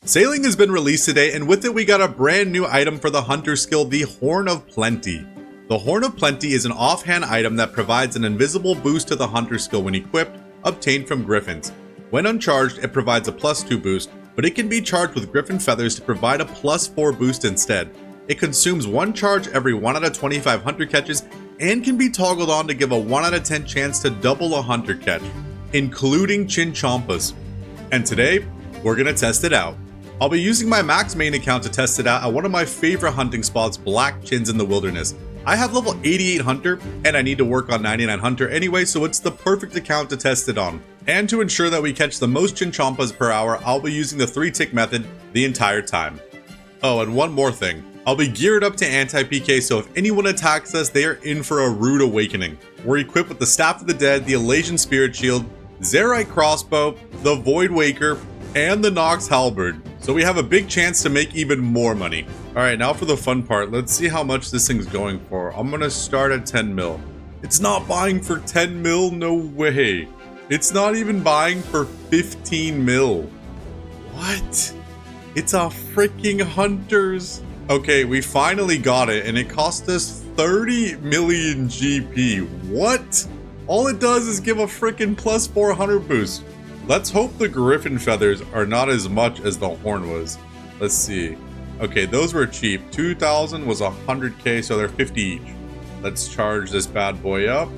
Sailing has been released today, and with it we got a brand new item for the hunter skill, the Horn of Plenty. The Horn of Plenty is an offhand item that provides an invisible boost to the hunter skill when equipped, obtained from griffins. When uncharged, it provides a +2 boost, but it can be charged with griffin feathers to provide a +4 boost instead. It consumes 1 charge every 1 out of 25 hunter catches and can be toggled on to give a 1 out of 10 chance to double a hunter catch, including chinchompas. And today, we're gonna test it out. I'll be using my max main account to test it out at one of my favorite hunting spots, Black Chins in the Wilderness. I have level 88 hunter and I need to work on 99 hunter anyway, so it's the perfect account to test it on. And to ensure that we catch the most chinchompas per hour, I'll be using the 3-tick method the entire time. Oh, and one more thing. I'll be geared up to anti-PK, so if anyone attacks us, they are in for a rude awakening. We're equipped with the Staff of the Dead, the Elation Spirit Shield, Zerite Crossbow, the Void Waker, and the Nox Halberd. So we have a big chance to make even more money. Alright, now for the fun part. Let's see how much this thing's going for. I'm gonna start at 10 mil. It's not buying for 10 mil, no way. It's not even buying for 15 mil. What? It's a freaking hunters. Okay, we finally got it, and it cost us 30 million GP. What? All it does is give a freaking +400 boost. Let's hope the griffin feathers are not as much as the horn was. Let's see. Okay, those were cheap. 2,000 was 100k, so they're 50 each. Let's charge this bad boy up.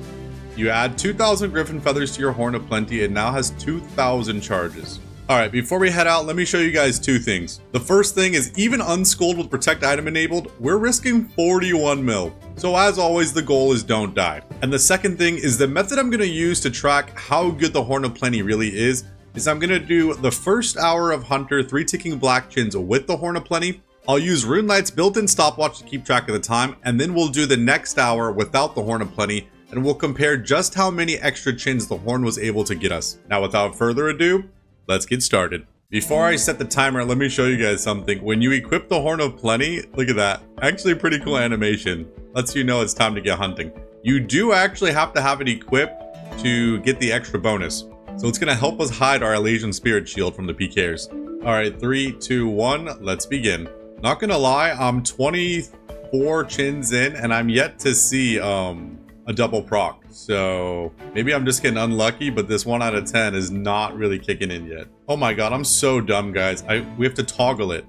You add 2,000 griffin feathers to your Horn of Plenty, it now has 2,000 charges. Alright, before we head out, let me show you guys 2 things. The first thing is, even unschooled with Protect Item enabled, we're risking 41 mil. So as always, the goal is don't die. And the second thing is the method I'm going to use to track how good the Horn of Plenty really is I'm going to do the first hour of Hunter 3-ticking Black Chins with the Horn of Plenty. I'll use RuneLight's built-in stopwatch to keep track of the time, and then we'll do the next hour without the Horn of Plenty, and we'll compare just how many extra chins the Horn was able to get us. Now without further ado, let's get started. Before I set the timer, let me show you guys something. When you equip the Horn of Plenty, look at that. Actually pretty cool animation. Lets you know it's time to get hunting. You do actually have to have it equipped to get the extra bonus. So it's going to help us hide our Elation Spirit Shield from the PKers. Alright, 3, 2, 1, let's begin. Not gonna lie, I'm 24 chins in and I'm yet to see a double proc. So maybe I'm just getting unlucky, but this 1 out of 10 is not really kicking in yet. Oh my god, I'm so dumb, guys. We have to toggle it.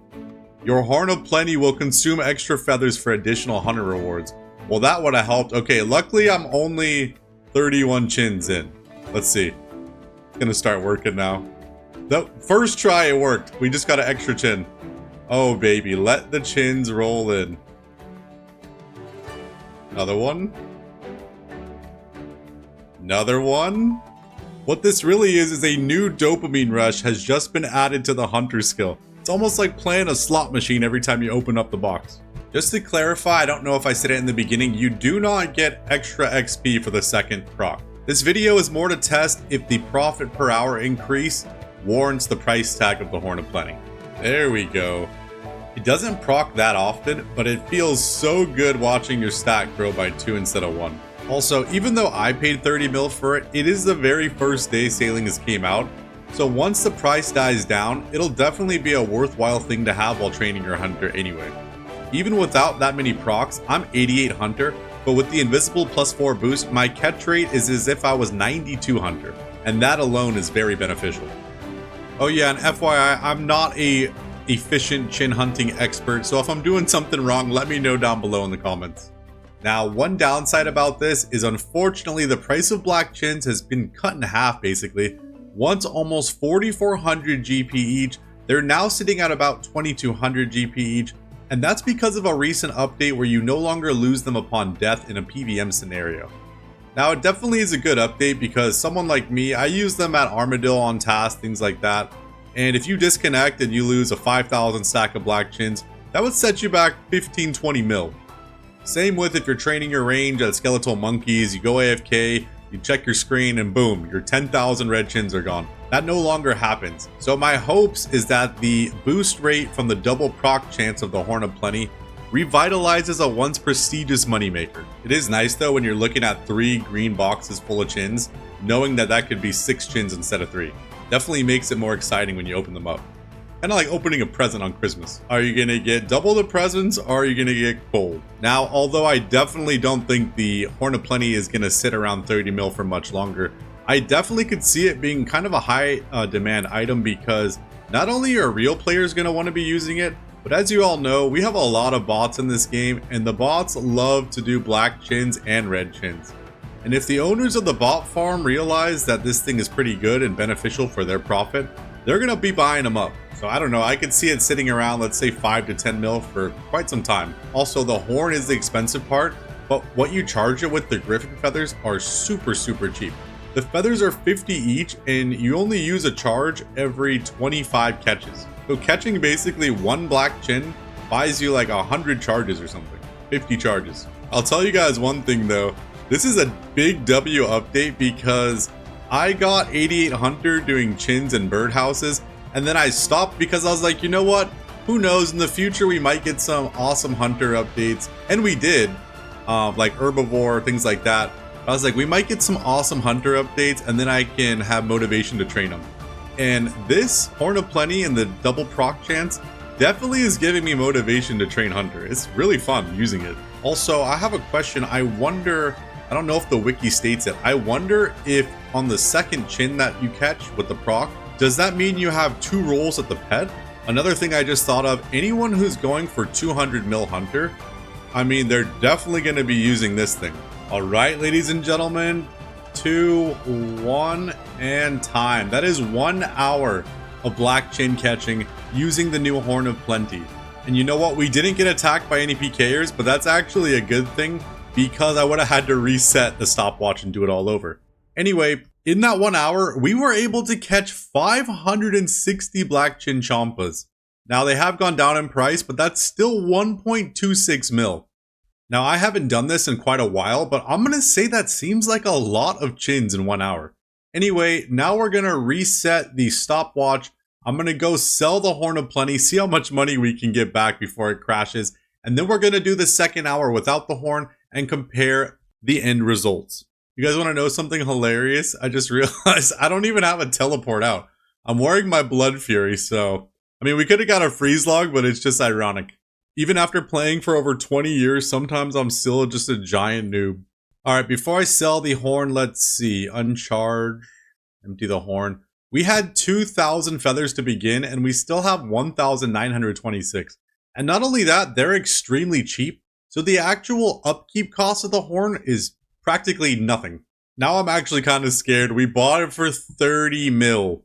Your Horn of Plenty will consume extra feathers for additional hunter rewards. Well, that would have helped. Okay, luckily I'm only 31 chins in. Let's see. It's gonna start working now. The first try it worked. We just got an extra chin. Oh baby, let the chins roll in. Another one. Another one. What this really is a new dopamine rush has just been added to the hunter skill. It's almost like playing a slot machine every time you open up the box. Just to clarify, I don't know if I said it in the beginning, you do not get extra XP for the second proc. This video is more to test if the profit per hour increase warrants the price tag of the Horn of Plenty. There we go. It doesn't proc that often, but it feels so good watching your stack grow by 2 instead of 1. Also, even though I paid 30 mil for it, it is the very first day Sailing has came out. So once the price dies down, it'll definitely be a worthwhile thing to have while training your hunter anyway. Even without that many procs, I'm 88 hunter, but with the invisible +4 boost, my catch rate is as if I was 92 hunter, and that alone is very beneficial. Oh yeah, and FYI, I'm not a efficient chin hunting expert, so if I'm doing something wrong, let me know down below in the comments. Now, one downside about this is unfortunately the price of Black Chins has been cut in half basically. Once almost 4,400 GP each, they're now sitting at about 2,200 GP each, and that's because of a recent update where you no longer lose them upon death in a PVM scenario. Now, it definitely is a good update because someone like me, I use them at Armadillo on tasks, things like that. And if you disconnect and you lose a 5,000 stack of Black Chins, that would set you back 15-20 mil. Same with if you're training your range at Skeletal Monkeys, you go AFK, you check your screen, and boom, your 10,000 red chins are gone. That no longer happens. So my hopes is that the boost rate from the double proc chance of the Horn of Plenty revitalizes a once prestigious moneymaker. It is nice though when you're looking at 3 green boxes full of chins, knowing that that could be 6 chins instead of 3. Definitely makes it more exciting when you open them up. Kind of like opening a present on Christmas. Are you going to get double the presents or are you going to get gold? Now, although I definitely don't think the Horn of Plenty is going to sit around 30 mil for much longer, I definitely could see it being kind of a high demand item because not only are real players going to want to be using it, but as you all know, we have a lot of bots in this game and the bots love to do black chins and red chins. And if the owners of the bot farm realize that this thing is pretty good and beneficial for their profit, they're going to be buying them up. So I don't know, I could see it sitting around, let's say 5 to 10 mil for quite some time. Also, the horn is the expensive part, but what you charge it with the griffin feathers are super cheap. The feathers are 50 each and you only use a charge every 25 catches. So catching basically one black chin buys you like 100 charges or something, 50 charges. I'll tell you guys one thing though, this is a big W update because I got 88 Hunter doing chins and birdhouses, and then I stopped because I was like, you know what? Who knows, in the future we might get some awesome Hunter updates. And we did, like Herbivore, things like that. I was like, we might get some awesome Hunter updates and then I can have motivation to train them. And this Horn of Plenty and the double proc chance definitely is giving me motivation to train Hunter. It's really fun using it. Also, I have a question. I wonder, I don't know if the wiki states it. I wonder if on the second chin that you catch with the proc, does that mean you have 2 rolls at the pet? Another thing I just thought of, anyone who's going for 200 mil Hunter, I mean, they're definitely going to be using this thing. All right, ladies and gentlemen, 2, 1, and time. That is 1 hour of black chin catching using the new Horn of Plenty. And you know what? We didn't get attacked by any PKers, but that's actually a good thing because I would have had to reset the stopwatch and do it all over. Anyway, in that 1 hour, we were able to catch 560 black chinchompas. Now, they have gone down in price, but that's still 1.26 mil. Now, I haven't done this in quite a while, but I'm going to say that seems like a lot of chins in 1 hour. Anyway, now we're going to reset the stopwatch. I'm going to go sell the Horn of Plenty, see how much money we can get back before it crashes. And then we're going to do the second hour without the horn and compare the end results. You guys want to know something hilarious? I just realized I don't even have a teleport out. I'm wearing my Blood Fury, so... I mean, we could have got a freeze log, but it's just ironic. Even after playing for over 20 years, sometimes I'm still just a giant noob. Alright, before I sell the horn, let's see. Uncharge. Empty the horn. We had 2,000 feathers to begin, and we still have 1,926. And not only that, they're extremely cheap. So the actual upkeep cost of the horn is practically nothing. Now I'm actually kind of scared. We bought it for 30 mil.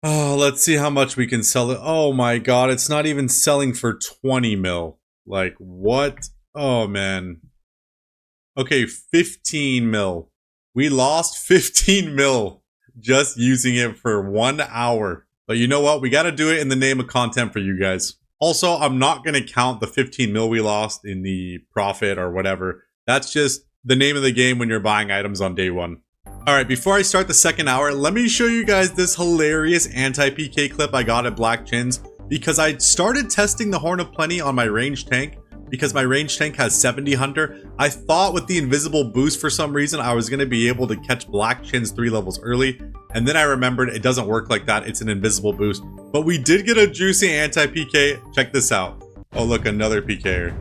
Oh, let's see how much we can sell it. Oh my god, it's not even selling for 20 mil. Like, what? Oh, man. Okay, 15 mil. We lost 15 mil just using it for 1 hour. But you know what? We got to do it in the name of content for you guys. Also, I'm not going to count the 15 mil we lost in the profit or whatever. That's just the name of the game when you're buying items on day one. Alright, before I start the second hour, let me show you guys this hilarious anti-PK clip I got at Black Chins. Because I started testing the Horn of Plenty on my ranged tank. Because my ranged tank has 70 Hunter. I thought with the invisible boost for some reason I was going to be able to catch Black Chins 3 levels early. And then I remembered it doesn't work like that, it's an invisible boost. But we did get a juicy anti-PK, check this out. Oh look, another PKer.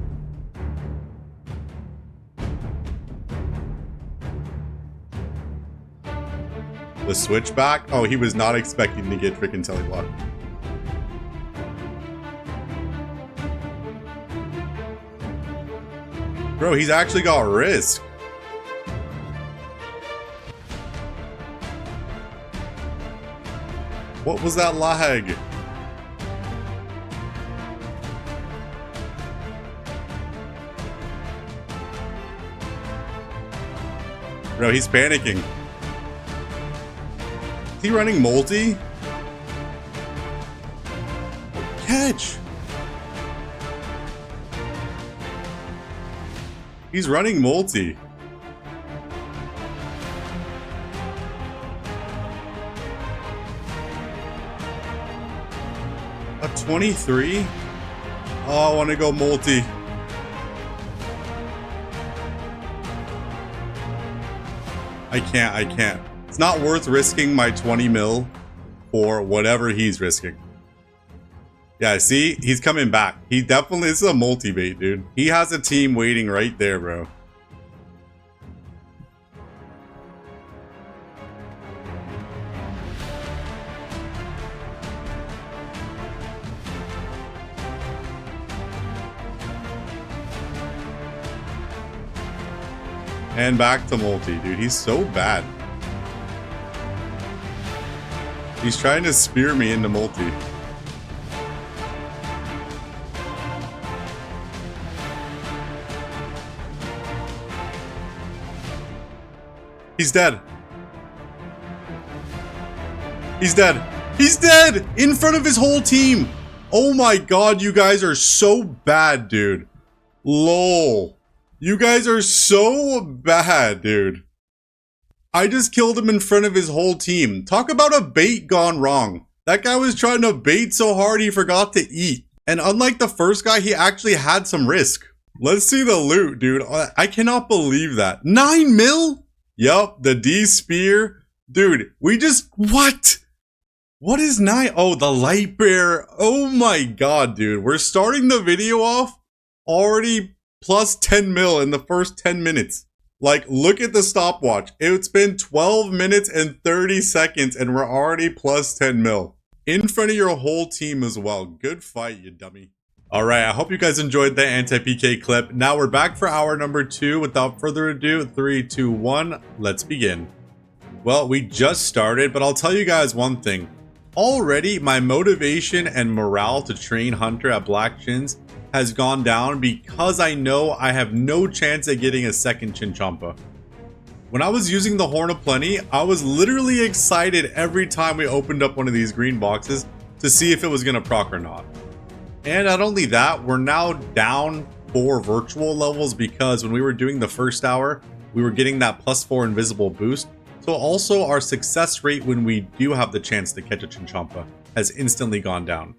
The switchback? Oh, he was not expecting to get freaking teleblock. Bro, he's actually got risk. What was that lag? Bro, he's panicking. Is he running multi? Catch! He's running multi. A 23? Oh, I want to go multi. I can't. It's not worth risking my 20 mil for whatever he's risking. Yeah, see? He's coming back. He definitely this is a multi-bait, dude. He has a team waiting right there, bro. And back to multi, dude. He's so bad. He's trying to spear me into multi. He's dead. He's dead. He's dead! In front of his whole team! Oh my god, you guys are so bad, dude. LOL. You guys are so bad, dude. I just killed him in front of his whole team. Talk about a bait gone wrong. That guy was trying to bait so hard he forgot to eat. And unlike the first guy, he actually had some risk. Let's see the loot, dude. I cannot believe that. 9 mil? Yup, the D spear. Dude, we just... What? What is 9? Oh, the light bear. Oh my god, dude. We're starting the video off already plus 10 mil in the first 10 minutes. Like, look at the stopwatch. It's been 12 minutes and 30 seconds and we're already plus 10 mil. In front of your whole team as well. Good fight, you dummy. Alright, I hope you guys enjoyed the anti-PK clip. Now we're back for hour number 2. Without further ado, 3, 2, 1, let's begin. Well, we just started, but I'll tell you guys one thing. Already, my motivation and morale to train Hunter at Black Chins has gone down because I know I have no chance at getting a second chinchompa. When I was using the Horn of Plenty, I was literally excited every time we opened up one of these green boxes to see if it was going to proc or not. And not only that, we're now down 4 virtual levels because when we were doing the first hour, we were getting that +4 invisible boost. So also our success rate when we do have the chance to catch a chinchompa has instantly gone down.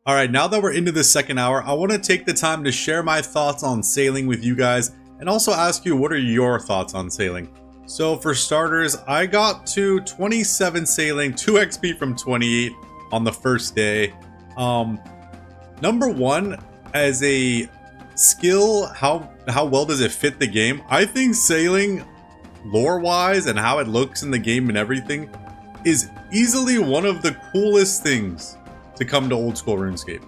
Alright, now that we're into the second hour, I want to take the time to share my thoughts on sailing with you guys and also ask you what are your thoughts on sailing. So for starters, I got to 27 sailing, 2 XP from 28 on the first day. Number one, as a skill, how well does it fit the game? I think sailing, lore-wise and how it looks in the game and everything, is easily one of the coolest things to come to Old School RuneScape.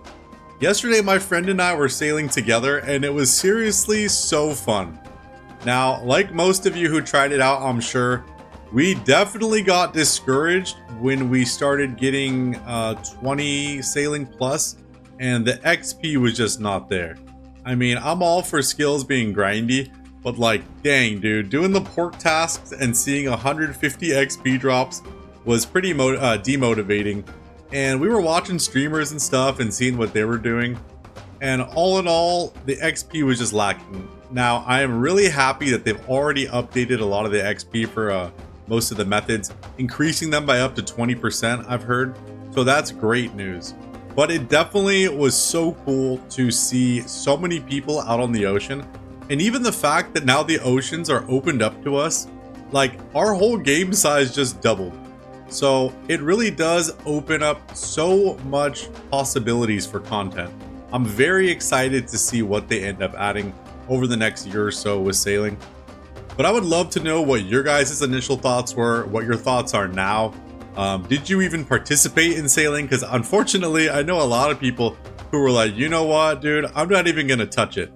Yesterday, my friend and I were sailing together, and it was seriously so fun. Now, like most of you who tried it out, I'm sure, we definitely got discouraged when we started getting 20 sailing plus, and the XP was just not there. I mean, I'm all for skills being grindy, but like, dang dude, doing the pork tasks and seeing 150 XP drops was pretty demotivating. And we were watching streamers and stuff and seeing what they were doing. And all in all, the XP was just lacking. Now, I am really happy that they've already updated a lot of the XP for most of the methods, increasing them by up to 20%, I've heard. So that's great news. But it definitely was so cool to see so many people out on the ocean. And even the fact that now the oceans are opened up to us, like our whole game size just doubled. So it really does open up so much possibilities for content. I'm very excited to see what they end up adding over the next year or so with sailing. But I would love to know what your guys' initial thoughts were, what your thoughts are now. Did you even participate in sailing? Because unfortunately, I know a lot of people who were like, you know what, dude, I'm not even going to touch it.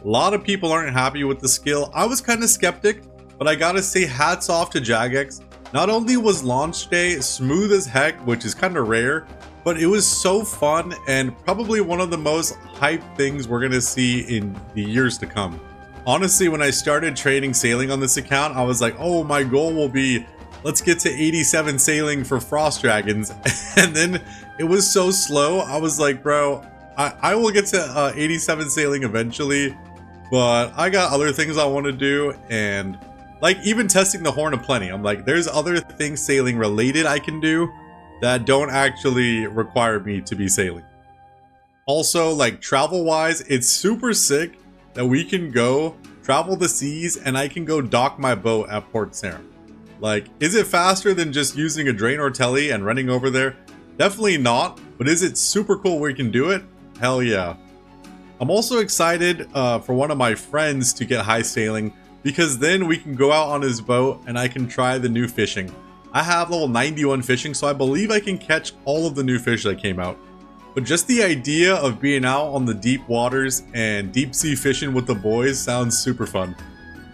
A lot of people aren't happy with the skill. I was kind of skeptic, but I gotta say hats off to Jagex. Not only was launch day smooth as heck, which is kind of rare, but it was so fun and probably one of the most hyped things we're gonna see in the years to come. Honestly, when I started training sailing on this account, I was like, oh, my goal will be, let's get to 87 sailing for Frost Dragons. And then it was so slow, I was like, bro, I will get to 87 sailing eventually, but I got other things I want to do. And like even testing the Horn of Plenty, I'm like, there's other things sailing related I can do that don't actually require me to be sailing. Also, like travel wise, it's super sick that we can go travel the seas and I can go dock my boat at Port Sarim. Like, is it faster than just using a Draenor Telly and running over there? Definitely not, but is it super cool we can do it? Hell yeah. I'm also excited for one of my friends to get high sailing, because then we can go out on his boat and I can try the new fishing. I have level 91 fishing, so I believe I can catch all of the new fish that came out. But just the idea of being out on the deep waters and deep sea fishing with the boys sounds super fun.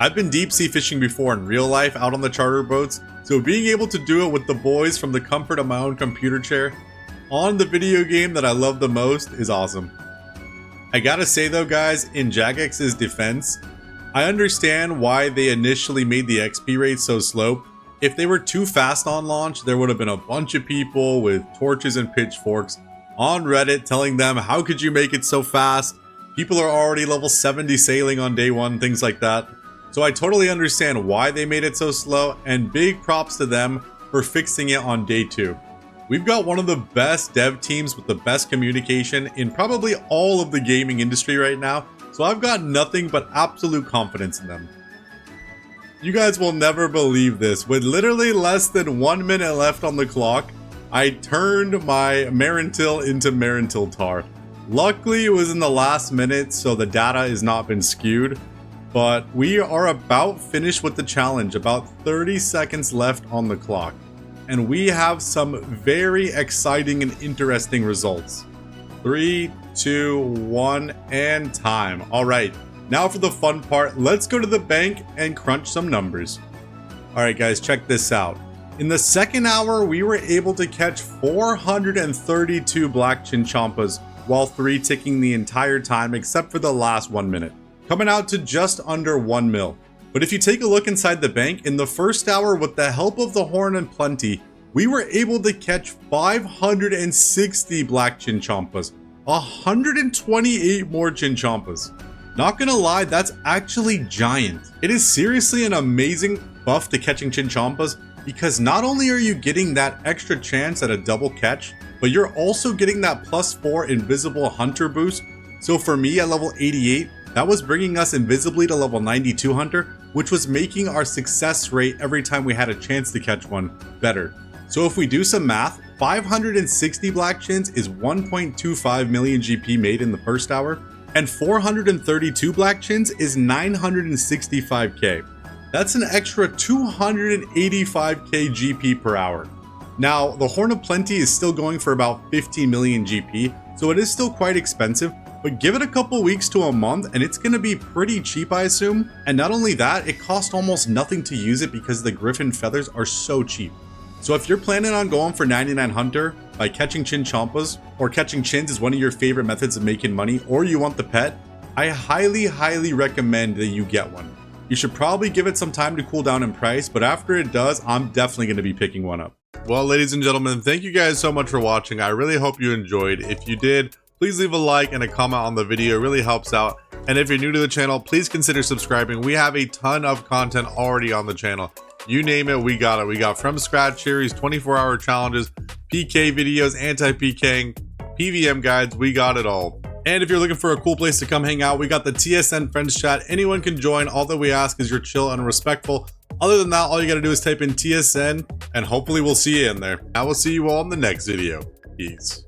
I've been deep sea fishing before in real life out on the charter boats, so being able to do it with the boys from the comfort of my own computer chair on the video game that I love the most is awesome. I gotta say though guys, in Jagex's defense, I understand why they initially made the XP rate so slow. If they were too fast on launch, there would have been a bunch of people with torches and pitchforks on Reddit telling them, how could you make it so fast? People are already level 70 sailing on day 1, things like that. So I totally understand why they made it so slow, and big props to them for fixing it on day 2. We've got one of the best dev teams with the best communication in probably all of the gaming industry right now, so I've got nothing but absolute confidence in them. You guys will never believe this. With literally less than 1 minute left on the clock, I turned my Marintil into Marintil Tar. Luckily, it was in the last minute, so the data has not been skewed. But we are about finished with the challenge, about 30 seconds left on the clock. And we have some very exciting and interesting results. 3, 2, 1, and time. All right, now for the fun part, let's go to the bank and crunch some numbers. All right, guys, check this out. In the second hour, we were able to catch 432 black chinchompas, while 3 ticking the entire time except for the last 1 minute, coming out to just under 1 mil. But if you take a look inside the bank, in the first hour with the help of the Horn and Plenty, we were able to catch 560 black chinchompas, 128 more chinchompas. Not gonna lie, that's actually giant. It is seriously an amazing buff to catching chinchompas, because not only are you getting that extra chance at a double catch, but you're also getting that +4 invisible hunter boost. So for me at level 88, that was bringing us invisibly to level 92 hunter, which was making our success rate every time we had a chance to catch one better. So if we do some math, 560 black chins is 1.25 million GP made in the first hour, and 432 black chins is 965k. That's an extra 285k GP per hour. Now, the Horn of Plenty is still going for about 50 million GP, so it is still quite expensive, but give it a couple weeks to a month and it's gonna be pretty cheap, I assume. And not only that, it costs almost nothing to use it because the griffin feathers are so cheap. So if you're planning on going for 99 hunter by catching chinchompas, or catching chins is one of your favorite methods of making money, or you want the pet, I highly recommend that you get one. You should probably give it some time to cool down in price, but after it does, I'm definitely going to be picking one up. Well, ladies and gentlemen, thank you guys so much for watching. I really hope you enjoyed. If you did, please leave a like and a comment on the video. It really helps out. And if you're new to the channel, please consider subscribing. We have a ton of content already on the channel. You name it, we got it. We got from scratch series, 24-hour challenges, PK videos, anti-PKing, PVM guides, we got it all. And if you're looking for a cool place to come hang out, we got the TSN Friends Chat. Anyone can join. All that we ask is you're chill and respectful. Other than that, all you gotta do is type in TSN, and hopefully we'll see you in there. I will see you all in the next video. Peace.